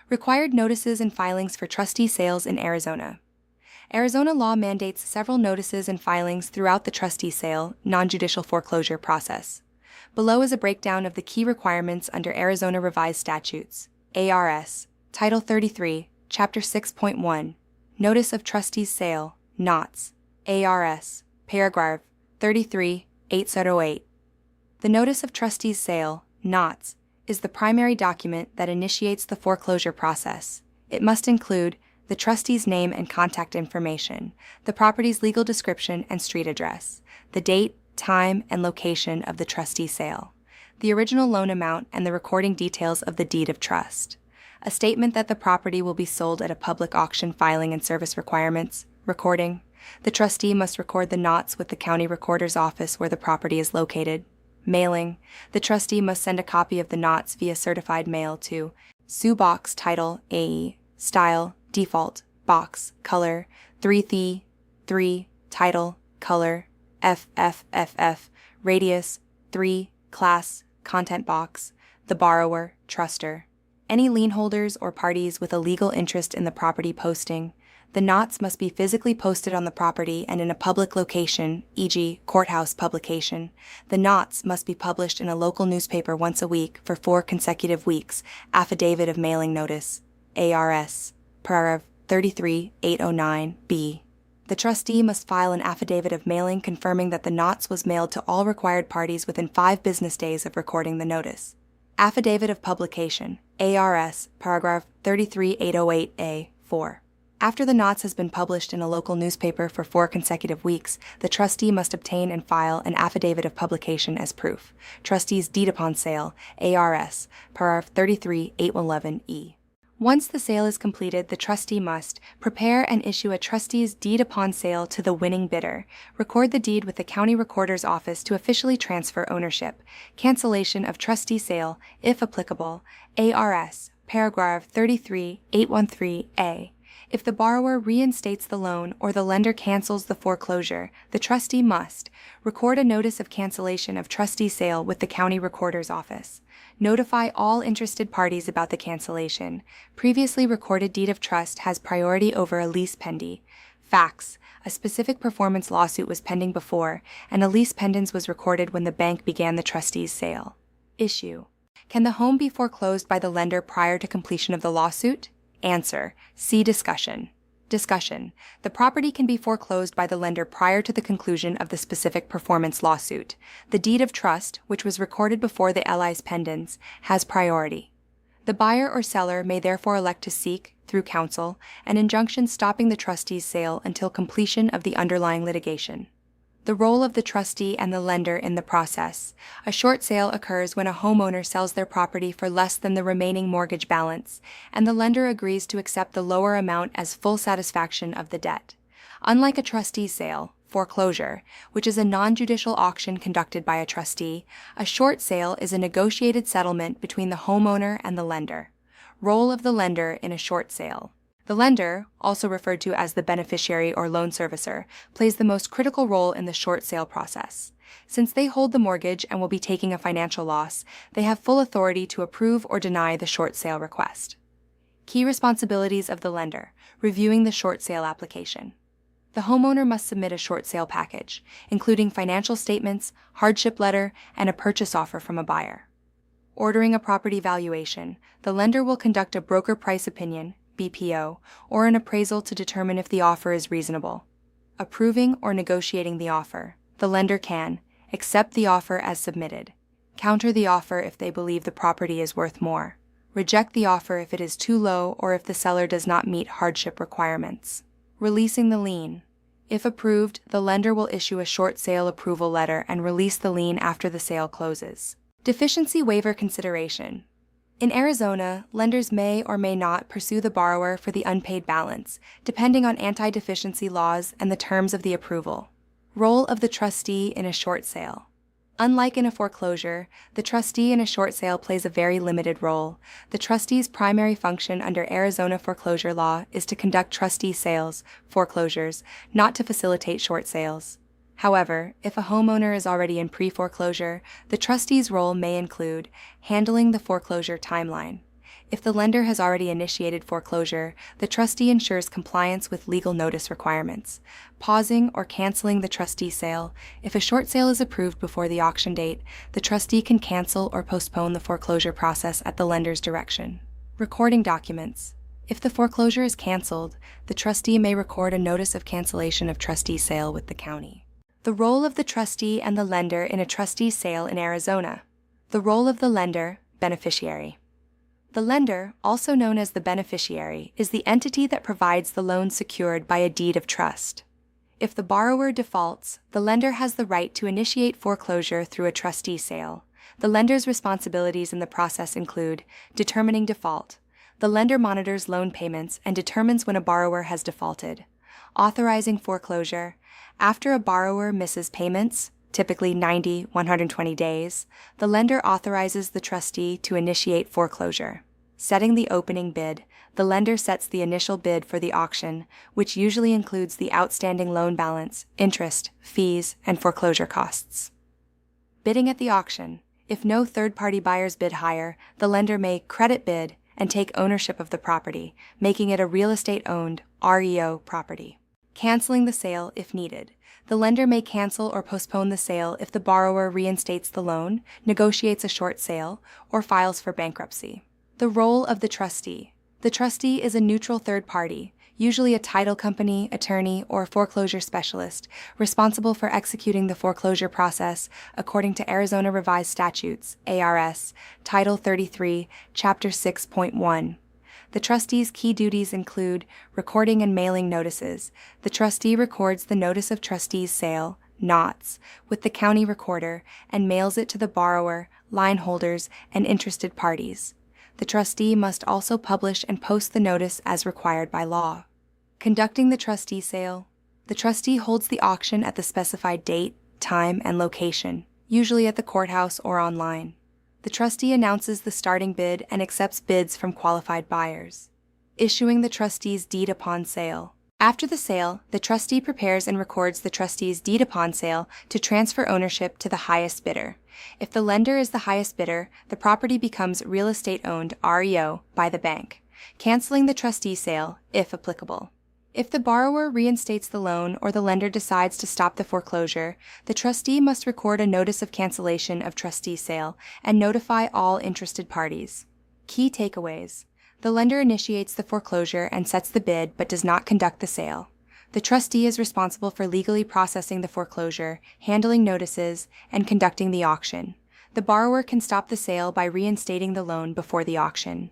Required notices and filings for trustee sales in Arizona. Arizona law mandates several notices and filings throughout the trustee sale, non-judicial foreclosure process. Below is a breakdown of the key requirements under Arizona Revised Statutes, ARS, Title 33, Chapter 6.1, Notice of Trustee's Sale, NOTS, ARS, Paragraph 33, 808. The Notice of Trustee's Sale, NOTS, is the primary document that initiates the foreclosure process. It must include the trustee's name and contact information, the property's legal description and street address, the date, time, and location of the trustee sale, the original loan amount and the recording details of the deed of trust, a statement that the property will be sold at a public auction, filing and service requirements, recording. The trustee must record the NOTS with the county recorder's office where the property is located. Mailing. The trustee must send a copy of the NOTS via certified mail to Sue Box, Title, AE, Style, Default, Box, Color, 3 Title, Color, FFFF, Radius, 3, Class, Content Box, the borrower, truster. Any lien holders or parties with a legal interest in the property posting. The NOTS must be physically posted on the property and in a public location, e.g., courthouse publication. The NOTS must be published in a local newspaper once a week for 4 consecutive weeks. Affidavit of Mailing Notice, ARS, Paragraph 33, 809b. The trustee must file an affidavit of mailing confirming that the NOTS was mailed to all required parties within 5 business days of recording the notice. Affidavit of Publication, ARS, Paragraph 33, 808a, 4. After the NOTS has been published in a local newspaper for 4 consecutive weeks, the trustee must obtain and file an affidavit of publication as proof. Trustee's Deed upon Sale, ARS, Paragraph 33, 811e. Once the sale is completed, the trustee must prepare and issue a trustee's deed upon sale to the winning bidder, record the deed with the county recorder's office to officially transfer ownership, cancellation of trustee sale, if applicable, ARS, Paragraph 33, 813a. If the borrower reinstates the loan or the lender cancels the foreclosure, the trustee must record a notice of cancellation of trustee sale with the county recorder's office. Notify all interested parties about the cancellation. Previously recorded deed of trust has priority over a lease pending. Facts: a specific performance lawsuit was pending before, and a lease pendens was recorded when the bank began the trustee's sale. Issue: can the home be foreclosed by the lender prior to completion of the lawsuit? Answer: see discussion. Discussion: the property can be foreclosed by the lender prior to the conclusion of the specific performance lawsuit. The deed of trust, which was recorded before the LI's pendens, has priority. The buyer or seller may therefore elect to seek, through counsel, an injunction stopping the trustee's sale until completion of the underlying litigation. The role of the trustee and the lender in the process. A short sale occurs when a homeowner sells their property for less than the remaining mortgage balance, and the lender agrees to accept the lower amount as full satisfaction of the debt. Unlike a trustee sale, foreclosure, which is a non-judicial auction conducted by a trustee, a short sale is a negotiated settlement between the homeowner and the lender. Role of the lender in a short sale. The lender, also referred to as the beneficiary or loan servicer, plays the most critical role in the short sale process. Since they hold the mortgage and will be taking a financial loss, they have full authority to approve or deny the short sale request. Key responsibilities of the lender: reviewing the short sale application. The homeowner must submit a short sale package, including financial statements, hardship letter, and a purchase offer from a buyer. Ordering a property valuation. The lender will conduct a broker price opinion, BPO, or an appraisal to determine if the offer is reasonable. Approving or negotiating the offer. The lender can accept the offer as submitted, counter the offer if they believe the property is worth more, reject the offer if it is too low or if the seller does not meet hardship requirements. Releasing the lien. If approved, the lender will issue a short sale approval letter and release the lien after the sale closes. Deficiency waiver consideration. In Arizona, lenders may or may not pursue the borrower for the unpaid balance, depending on anti-deficiency laws and the terms of the approval. Role of the trustee in a short sale. Unlike in a foreclosure, the trustee in a short sale plays a very limited role. The trustee's primary function under Arizona foreclosure law is to conduct trustee sales, foreclosures, not to facilitate short sales. However, if a homeowner is already in pre-foreclosure, the trustee's role may include handling the foreclosure timeline. If the lender has already initiated foreclosure, the trustee ensures compliance with legal notice requirements, pausing or canceling the trustee sale. If a short sale is approved before the auction date, the trustee can cancel or postpone the foreclosure process at the lender's direction. Recording documents. If the foreclosure is canceled, the trustee may record a notice of cancellation of trustee sale with the county. The role of the trustee and the lender in a trustee sale in Arizona. The role of the lender, beneficiary. The lender, also known as the beneficiary, is the entity that provides the loan secured by a deed of trust. If the borrower defaults, the lender has the right to initiate foreclosure through a trustee sale. The lender's responsibilities in the process include determining default. The lender monitors loan payments and determines when a borrower has defaulted. Authorizing foreclosure. After a borrower misses payments, typically 90-120 days, the lender authorizes the trustee to initiate foreclosure. Setting the opening bid. The lender sets the initial bid for the auction, which usually includes the outstanding loan balance, interest, fees, and foreclosure costs. Bidding at the auction. If no third-party buyers bid higher, the lender may credit bid and take ownership of the property, making it a real estate-owned REO property. Canceling the sale if needed. The lender may cancel or postpone the sale if the borrower reinstates the loan, negotiates a short sale, or files for bankruptcy. The role of the trustee. The trustee is a neutral third party, usually a title company, attorney, or foreclosure specialist, responsible for executing the foreclosure process according to Arizona Revised Statutes, ARS, Title 33, Chapter 6.1. The trustee's key duties include recording and mailing notices. The trustee records the notice of trustee's sale, NOTS, with the county recorder and mails it to the borrower, line holders, and interested parties. The trustee must also publish and post the notice as required by law. Conducting the trustee sale. The trustee holds the auction at the specified date, time, and location, usually at the courthouse or online. The trustee announces the starting bid and accepts bids from qualified buyers. Issuing the trustee's deed upon sale. After the sale, the trustee prepares and records the trustee's deed upon sale to transfer ownership to the highest bidder. If the lender is the highest bidder, the property becomes real estate-owned REO by the bank, canceling the trustee sale, if applicable. If the borrower reinstates the loan or the lender decides to stop the foreclosure, the trustee must record a notice of cancellation of trustee sale and notify all interested parties. Key takeaways. The lender initiates the foreclosure and sets the bid but does not conduct the sale. The trustee is responsible for legally processing the foreclosure, handling notices, and conducting the auction. The borrower can stop the sale by reinstating the loan before the auction.